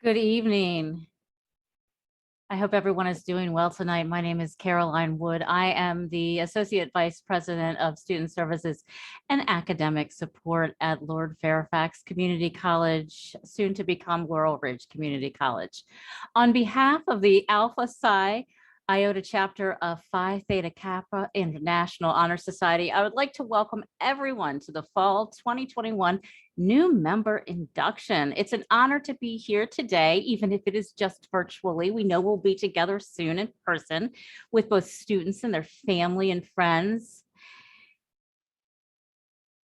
Good evening. I hope everyone is doing well tonight. My name is Caroline Wood. I am the Associate Vice President of Student Services and Academic Support at Lord Fairfax Community College, soon to become Laurel Ridge Community College. On behalf of the Alpha Psi Iota chapter of Phi Theta Kappa International Honor Society, I would like to welcome everyone to the fall 2021 new member induction. It's an honor to be here today, even if it is just virtually. We know we'll be together soon in person with both students and their family and friends.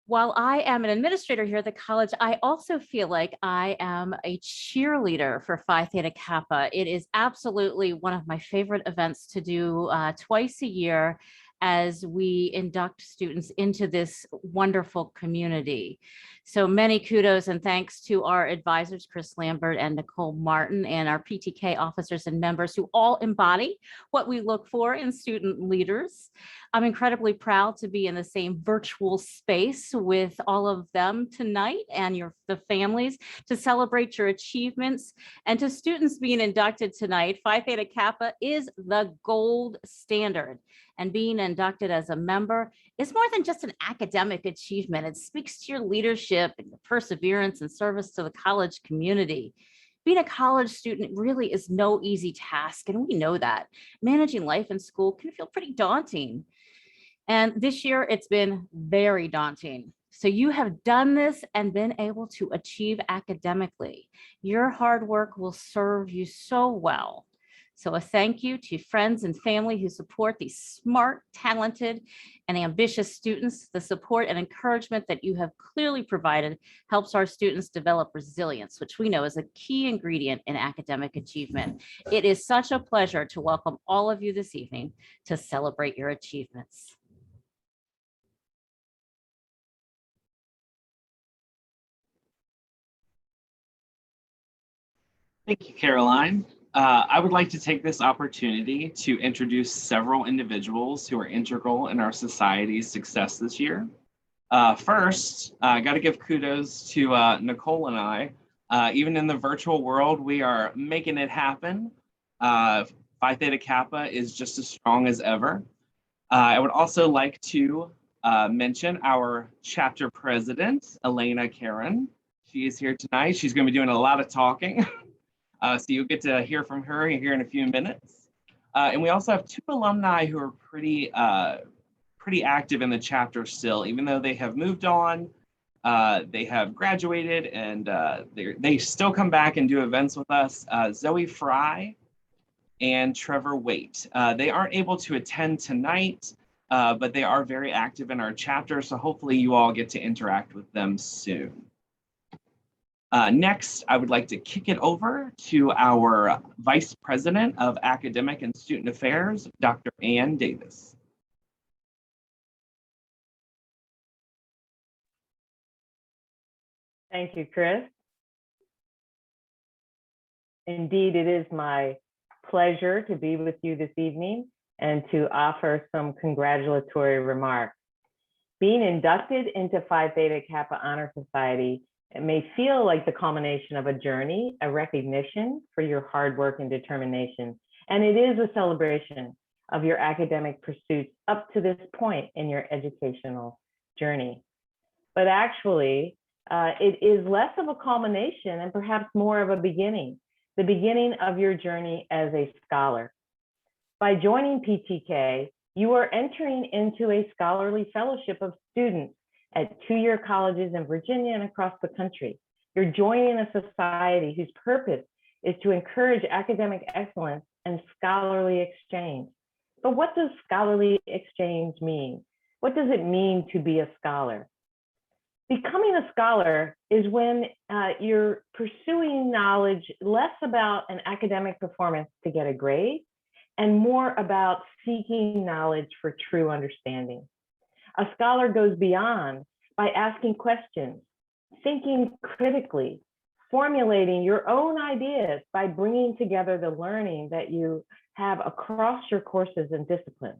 While I am an administrator here at the college, I also feel like I am a cheerleader for Phi Theta Kappa. It is absolutely one of my favorite events to do twice a year as we induct students into this wonderful community. So many kudos and thanks to our advisors, Chris Lambert and Nicole Martin, and our PTK officers and members who all embody what we look for in student leaders. I'm incredibly proud to be in the same virtual space with all of them tonight and the families to celebrate your achievements. And to students being inducted tonight, Phi Theta Kappa is the gold standard. And being inducted as a member is more than just an academic achievement. It speaks to your leadership and your perseverance and service to the college community. Being a college student really is no easy task, and we know that. Managing life in school can feel pretty daunting. And this year it's been very daunting. So you have done this and been able to achieve academically. Your hard work will serve you so well. So a thank you to friends and family who support these smart, talented, and ambitious students. The support and encouragement that you have clearly provided helps our students develop resilience, which we know is a key ingredient in academic achievement. It is such a pleasure to welcome all of you this evening to celebrate your achievements. Thank you, Caroline. I would like to take this opportunity to introduce several individuals who are integral in our society's success this year. First, I got to give kudos to Nicole and I. Even in the virtual world, we are making it happen. Phi Theta Kappa is just as strong as ever. I would also like to mention our chapter president, Elena Karen. She is here tonight. She's going to be doing a lot of talking. So you'll get to hear from her here in a few minutes. And we also have two alumni who are pretty active in the chapter still, even though they have moved on, they have graduated, and they still come back and do events with us. Zoe Fry and Trevor Waite. They aren't able to attend tonight, but they are very active in our chapter, so hopefully you all get to interact with them soon. Next, I would like to kick it over to our Vice President of Academic and Student Affairs, Dr. Ann Davis. Thank you, Chris. Indeed, it is my pleasure to be with you this evening and to offer some congratulatory remarks. Being inducted into Phi Theta Kappa Honor Society, it may feel like the culmination of a journey, a recognition for your hard work and determination. And it is a celebration of your academic pursuits up to this point in your educational journey. But actually, it is less of a culmination and perhaps more of a beginning, the beginning of your journey as a scholar. By joining PTK, you are entering into a scholarly fellowship of students at two-year colleges in Virginia and across the country. You're joining a society whose purpose is to encourage academic excellence and scholarly exchange. But what does scholarly exchange mean? What does it mean to be a scholar? Becoming a scholar is when you're pursuing knowledge less about an academic performance to get a grade and more about seeking knowledge for true understanding. A scholar goes beyond by asking questions, thinking critically, formulating your own ideas by bringing together the learning that you have across your courses and disciplines.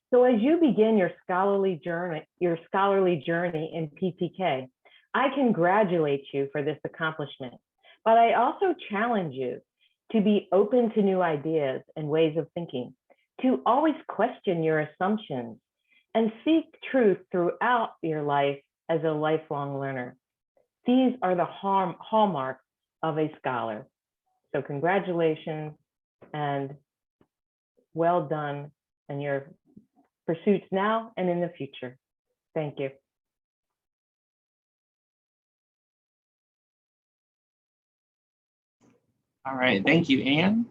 So as you begin your scholarly journey in PTK, I congratulate you for this accomplishment but I also challenge you to be open to new ideas and ways of thinking, to always question your assumptions and seek truth throughout your life as a lifelong learner. These are the hallmarks of a scholar. So congratulations and well done in your pursuits now and in the future. Thank you. All right, thank you, Anne.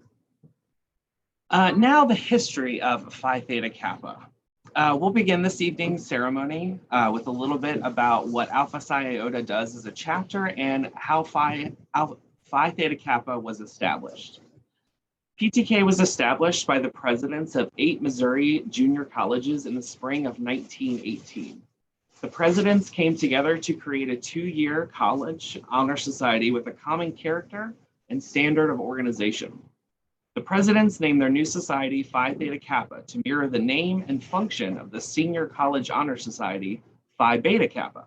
Now the history of Phi Theta Kappa. We'll begin this evening's ceremony with a little bit about what Alpha Psi Iota does as a chapter and how Phi Theta Kappa was established. PTK was established by the presidents of 8 Missouri junior colleges in the spring of 1918. The presidents came together to create a 2-year college honor society with a common character and standard of organization. The presidents named their new society Phi Theta Kappa to mirror the name and function of the senior college honor society Phi Beta Kappa.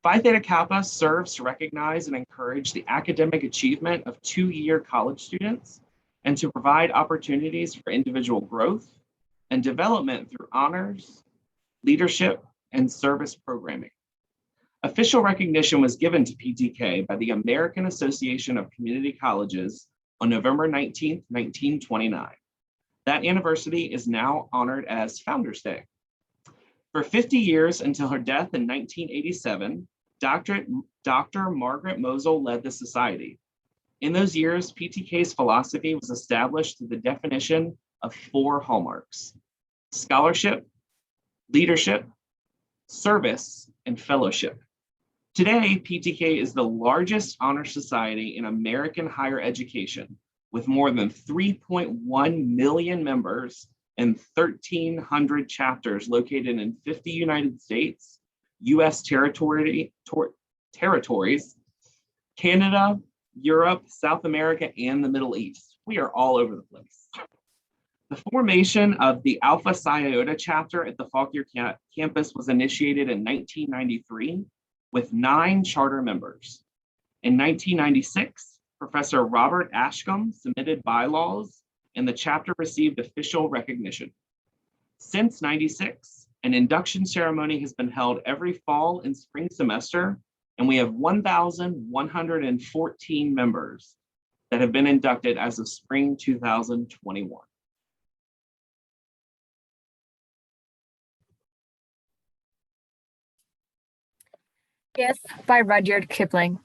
Phi Theta Kappa serves to recognize and encourage the academic achievement of 2-year college students and to provide opportunities for individual growth and development through honors, leadership, and service programming. Official recognition was given to PTK by the American Association of Community Colleges on November 19, 1929. That anniversary is now honored as Founders Day. For 50 years until her death in 1987, Dr. Margaret Mosel led the society. In those years, PTK's philosophy was established through the definition of 4 hallmarks: scholarship, leadership, service, and fellowship. Today, PTK is the largest honor society in American higher education, with more than 3.1 million members and 1,300 chapters located in 50 United States, US territories, Canada, Europe, South America, and the Middle East. We are all over the place. The formation of the Alpha Psi Iota chapter at the Fauquier campus was initiated in 1993 with 9 charter members. In 1996, Professor Robert Ashcombe submitted bylaws and the chapter received official recognition. Since '96, an induction ceremony has been held every fall and spring semester, and we have 1,114 members that have been inducted as of spring 2021. Gift by Rudyard Kipling.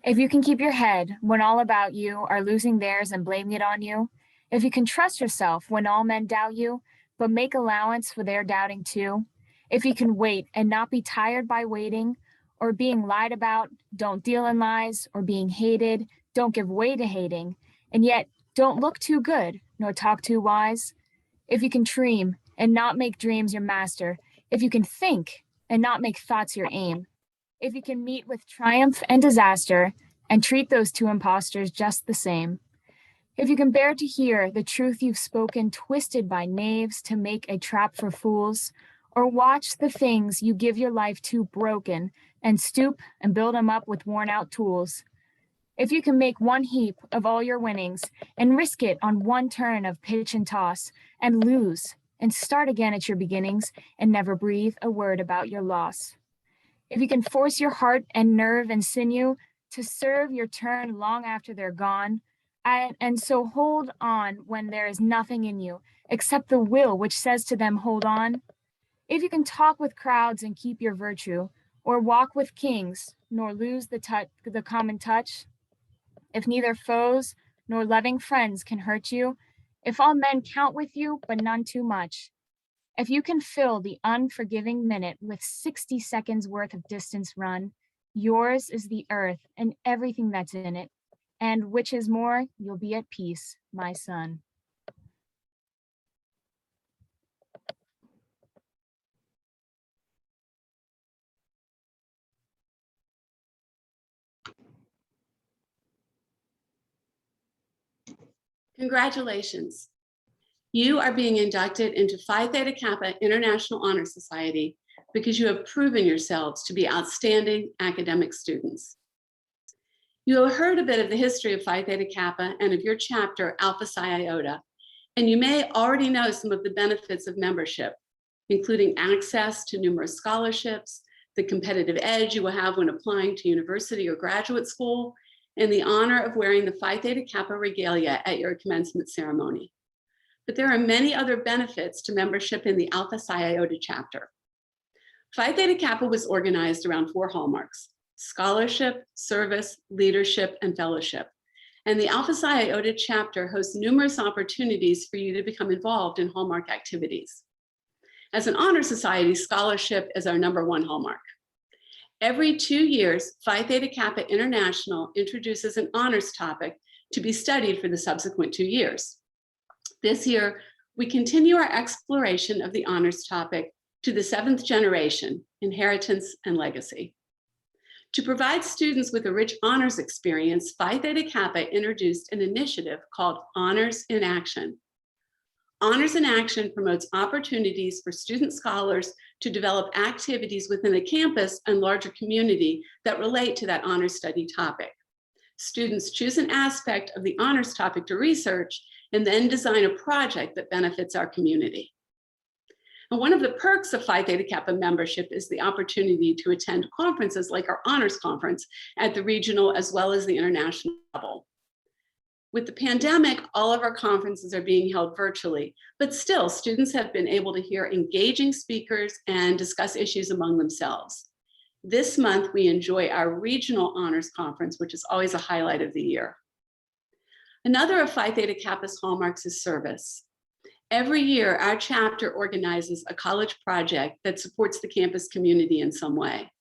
If you can keep your head when all about you are losing theirs and blaming it on you, if you can trust yourself when all men doubt you, but make allowance for their doubting too, if you can wait and not be tired by waiting, or being lied about, don't deal in lies, or being hated, don't give way to hating, and yet don't look too good nor talk too wise, if you can dream and not make dreams your master, if you can think and not make thoughts your aim, if you can meet with triumph and disaster and treat those 2 impostors just the same, if you can bear to hear the truth you've spoken twisted by knaves to make a trap for fools, or watch the things you give your life to broken and stoop and build them up with worn out tools, if you can make one heap of all your winnings and risk it on one turn of pitch and toss and lose and start again at your beginnings and never breathe a word about your loss, if you can force your heart and nerve and sinew to serve your turn long after they're gone, and so hold on when there is nothing in you except the will which says to them, hold on, if you can talk with crowds and keep your virtue, or walk with kings, nor lose the common touch, if neither foes nor loving friends can hurt you, if all men count with you, but none too much, if you can fill the unforgiving minute with 60 seconds worth of distance run, yours is the earth and everything that's in it, and which is more, you'll be at peace, my son. Congratulations. You are being inducted into Phi Theta Kappa International Honor Society because you have proven yourselves to be outstanding academic students. You have heard a bit of the history of Phi Theta Kappa and of your chapter, Alpha Psi Iota, and you may already know some of the benefits of membership, including access to numerous scholarships, the competitive edge you will have when applying to university or graduate school, and the honor of wearing the Phi Theta Kappa regalia at your commencement ceremony. But there are many other benefits to membership in the Alpha Psi Iota chapter. Phi Theta Kappa was organized around 4 hallmarks: scholarship, service, leadership, and fellowship. And the Alpha Psi Iota chapter hosts numerous opportunities for you to become involved in hallmark activities. As an honor society, scholarship is our #1 hallmark. Every 2 years, Phi Theta Kappa International introduces an honors topic to be studied for the subsequent 2 years. This year, we continue our exploration of the honors topic to the 7th generation, inheritance and legacy. To provide students with a rich honors experience, Phi Theta Kappa introduced an initiative called Honors in Action. Honors in Action promotes opportunities for student scholars to develop activities within the campus and larger community that relate to that honors study topic. Students choose an aspect of the honors topic to research and then design a project that benefits our community. And one of the perks of Phi Theta Kappa membership is the opportunity to attend conferences like our honors conference at the regional as well as the international level. With the pandemic, all of our conferences are being held virtually, but still students have been able to hear engaging speakers and discuss issues among themselves. This month, we enjoy our regional honors conference, which is always a highlight of the year. Another of Phi Theta Kappa's hallmarks is service. Every year, our chapter organizes a college project that supports the campus community in some way.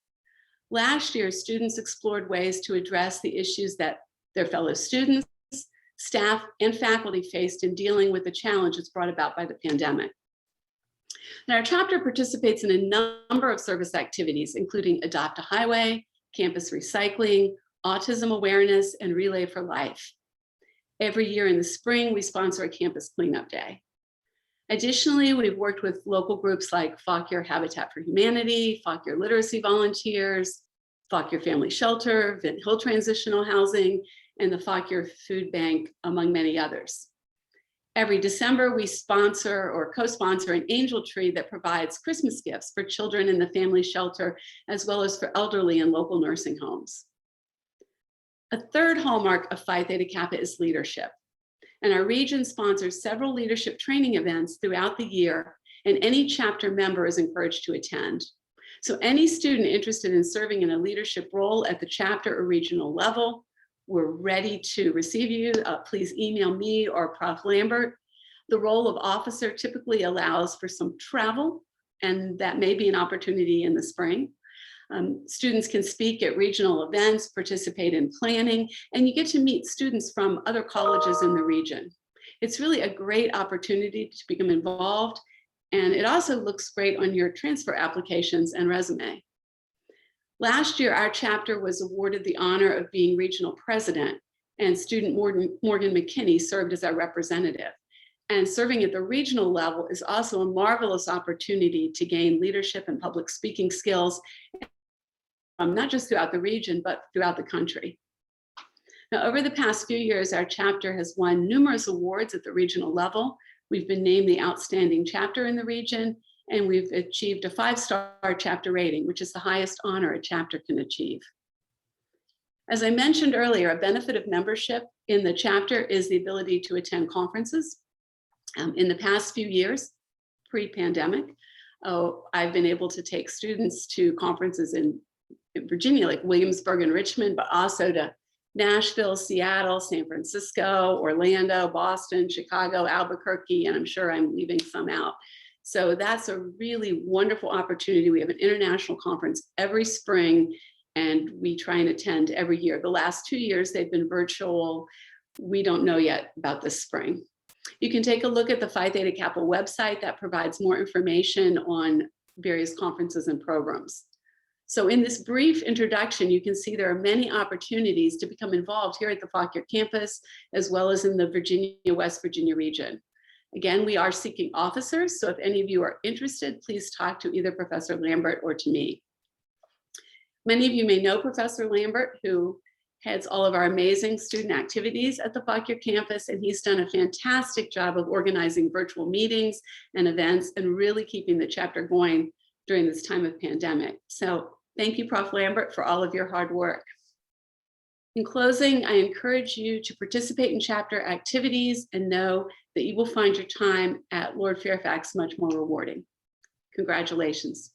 Last year, students explored ways to address the issues that their fellow students, staff, and faculty faced in dealing with the challenges brought about by the pandemic. And our chapter participates in a number of service activities, including Adopt a Highway, campus recycling, autism awareness, and Relay for Life. Every year in the spring, we sponsor a campus cleanup day. Additionally, we've worked with local groups like Fauquier Habitat for Humanity, Fauquier Literacy Volunteers, Fauquier Family Shelter, Vint Hill Transitional Housing, and the Fauquier Food Bank, among many others. Every December, we sponsor or co-sponsor an angel tree that provides Christmas gifts for children in the family shelter, as well as for elderly in local nursing homes. A third hallmark of Phi Theta Kappa is leadership. And our region sponsors several leadership training events throughout the year, and any chapter member is encouraged to attend. So any student interested in serving in a leadership role at the chapter or regional level, we're ready to receive you. Please email me or Prof. Lambert. The role of officer typically allows for some travel, and that may be an opportunity in the spring. Students can speak at regional events, participate in planning, and you get to meet students from other colleges in the region. It's really a great opportunity to become involved, and it also looks great on your transfer applications and resume. Last year, our chapter was awarded the honor of being regional president, and student Morgan McKinney served as our representative. And serving at the regional level is also a marvelous opportunity to gain leadership and public speaking skills, not just throughout the region, but throughout the country. Now, over the past few years, our chapter has won numerous awards at the regional level. We've been named the outstanding chapter in the region, and we've achieved a 5-star chapter rating, which is the highest honor a chapter can achieve. As I mentioned earlier, a benefit of membership in the chapter is the ability to attend conferences. In the past few years, pre-pandemic, I've been able to take students to conferences in Virginia, like Williamsburg and Richmond, but also to Nashville, Seattle, San Francisco, Orlando, Boston, Chicago, Albuquerque, and I'm sure I'm leaving some out. So that's a really wonderful opportunity. We have an international conference every spring, and we try and attend every year. The last 2 years, they've been virtual. We don't know yet about this spring. You can take a look at the Phi Theta Kappa website that provides more information on various conferences and programs. So in this brief introduction, you can see there are many opportunities to become involved here at the Fauquier campus, as well as in the Virginia, West Virginia region. Again, we are seeking officers, so if any of you are interested, please talk to either Professor Lambert or to me. Many of you may know Professor Lambert, who heads all of our amazing student activities at the Fauquier campus, and he's done a fantastic job of organizing virtual meetings and events and really keeping the chapter going during this time of pandemic. So thank you, Prof. Lambert, for all of your hard work. In closing, I encourage you to participate in chapter activities and know that you will find your time at Lord Fairfax much more rewarding. Congratulations.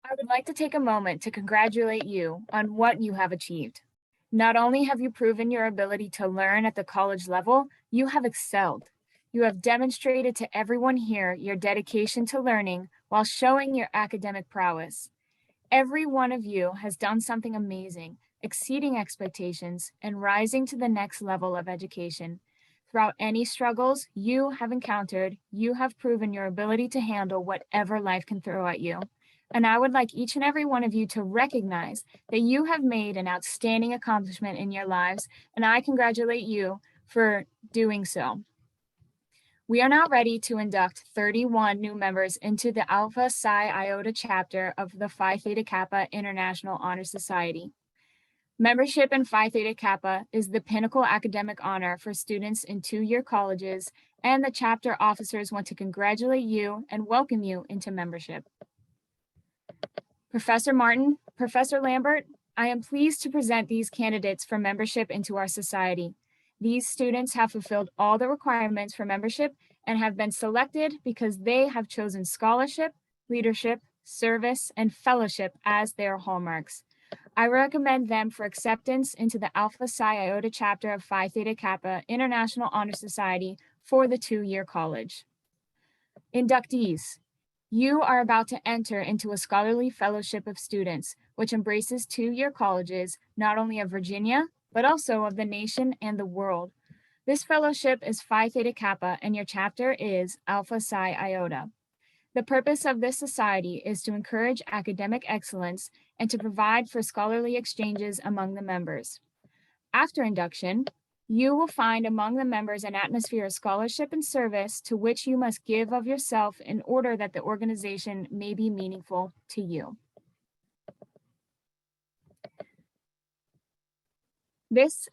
I would like to take a moment to congratulate you on what you have achieved. Not only have you proven your ability to learn at the college level, you have excelled. You have demonstrated to everyone here your dedication to learning while showing your academic prowess. Every one of you has done something amazing, exceeding expectations and rising to the next level of education. Throughout any struggles you have encountered, you have proven your ability to handle whatever life can throw at you. And I would like each and every one of you to recognize that you have made an outstanding accomplishment in your lives, and I congratulate you for doing so. We are now ready to induct 31 new members into the Alpha Psi Iota chapter of the Phi Theta Kappa International Honor Society. Membership in Phi Theta Kappa is the pinnacle academic honor for students in two-year colleges, and the chapter officers want to congratulate you and welcome you into membership. Professor Martin, Professor Lambert, I am pleased to present these candidates for membership into our society. These students have fulfilled all the requirements for membership and have been selected because they have chosen scholarship, leadership, service, and fellowship as their hallmarks. I recommend them for acceptance into the Alpha Psi Iota chapter of Phi Theta Kappa International Honor Society for the two-year college. Inductees. You are about to enter into a scholarly fellowship of students, which embraces two-year colleges, not only of Virginia, but also of the nation and the world. This fellowship is Phi Theta Kappa, and your chapter is Alpha Psi Iota. The purpose of this society is to encourage academic excellence and to provide for scholarly exchanges among the members. After induction, you will find among the members an atmosphere of scholarship and service to which you must give of yourself in order that the organization may be meaningful to you. This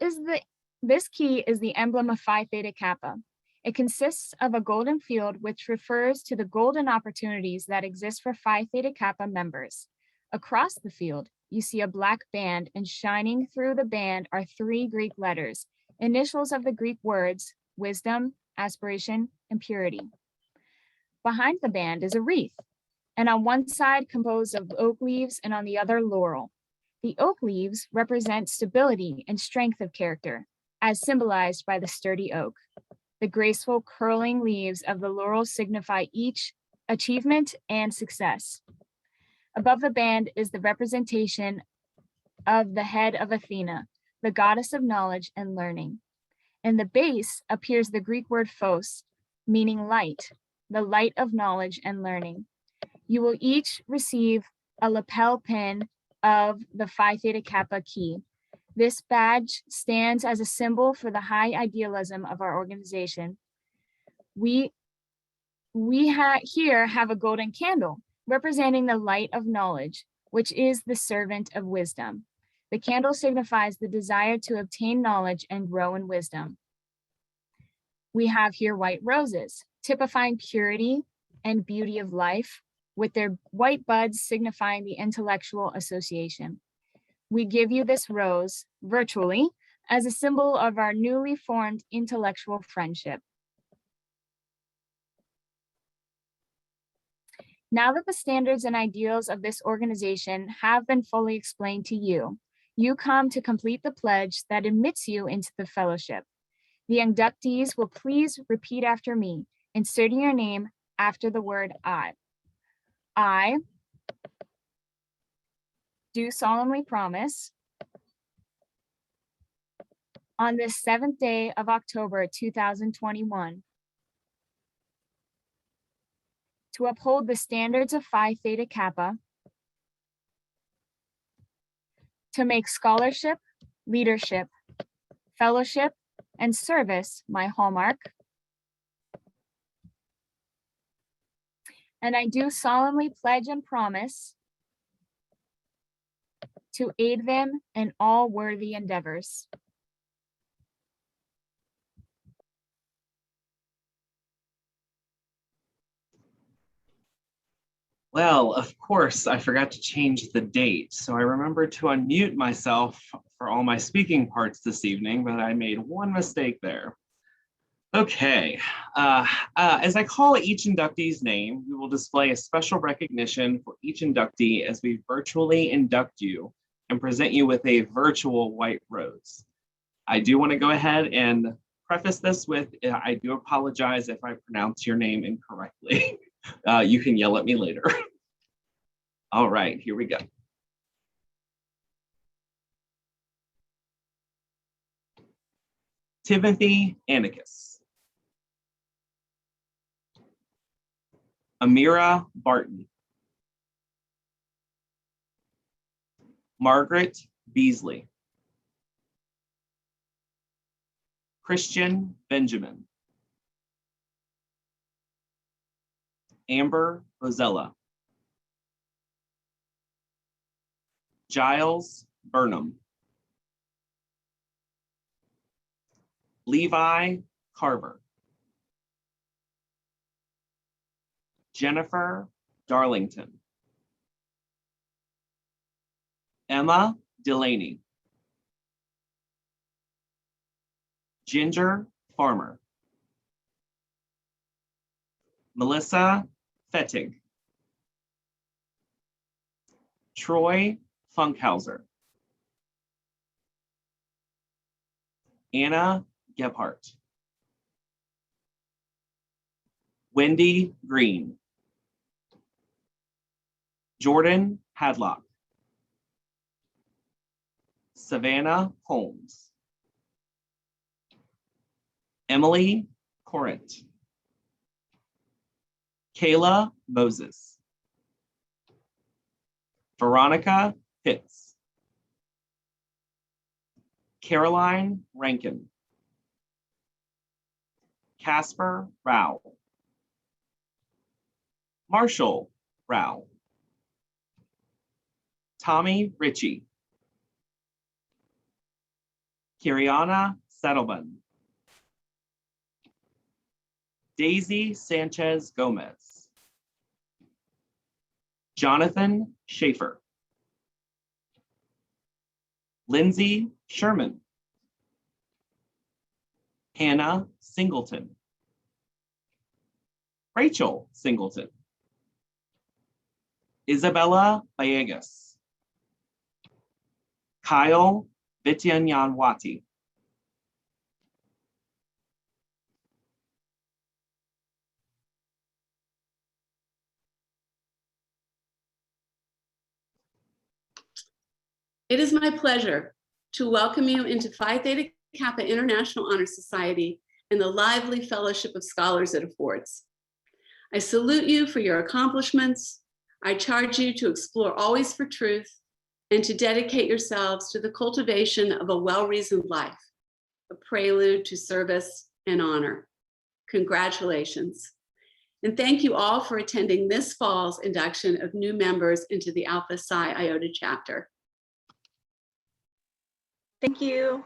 key is the emblem of Phi Theta Kappa. It consists of a golden field which refers to the golden opportunities that exist for Phi Theta Kappa members. Across the field, you see a black band, and shining through the band are three Greek letters, initials of the Greek words wisdom, aspiration, and purity. Behind the band is a wreath, and on one side composed of oak leaves and on the other laurel. The oak leaves represent stability and strength of character, as symbolized by the sturdy oak. The graceful curling leaves of the laurel signify each achievement and success. Above the band is the representation of the head of Athena, the goddess of knowledge and learning. In the base appears the Greek word phos, meaning light, the light of knowledge and learning. You will each receive a lapel pin of the Phi Theta Kappa key. This badge stands as a symbol for the high idealism of our organization. We here have a golden candle representing the light of knowledge, which is the servant of wisdom. The candle signifies the desire to obtain knowledge and grow in wisdom. We have here white roses, typifying purity and beauty of life, with their white buds signifying the intellectual association. We give you this rose, virtually, as a symbol of our newly formed intellectual friendship. Now that the standards and ideals of this organization have been fully explained to you, you come to complete the pledge that admits you into the fellowship. The inductees will please repeat after me, inserting your name after the word I. I do solemnly promise on this 7th day of October 2021 to uphold the standards of Phi Theta Kappa, to make scholarship, leadership, fellowship, and service my hallmark, and I do solemnly pledge and promise to aid them in all worthy endeavors. Well, of course, I forgot to change the date, so I remembered to unmute myself for all my speaking parts this evening, but I made one mistake there. Okay, as I call each inductee's name, we will display a special recognition for each inductee as we virtually induct you and present you with a virtual white rose. I do want to go ahead and preface this with, I do apologize if I pronounce your name incorrectly. You can yell at me later. All right, here we go. Timothy Annicus. Amira Barton. Margaret Beasley. Christian Benjamin. Amber Ozella. Giles Burnham. Levi Carver. Jennifer Darlington. Emma Delaney. Ginger Farmer. Melissa Fettig. Troy Funkhauser. Anna Gebhardt. Wendy Green. Jordan Hadlock. Savannah Holmes. Emily Corinth. Kayla Moses. Veronica Pitts. Caroline Rankin. Casper Rao. Marshall Rao. Tommy Ritchie. Kiriana Settleman. Daisy Sanchez Gomez. Jonathan Schaefer. Lindsay Sherman. Hannah Singleton. Rachel Singleton. Isabella Villegas. Kyle Vityanyanwati. It is my pleasure to welcome you into Phi Theta Kappa International Honor Society and the lively fellowship of scholars it affords. I salute you for your accomplishments. I charge you to explore always for truth and to dedicate yourselves to the cultivation of a well-reasoned life, a prelude to service and honor. Congratulations. And thank you all for attending this fall's induction of new members into the Alpha Psi Iota chapter. Thank you.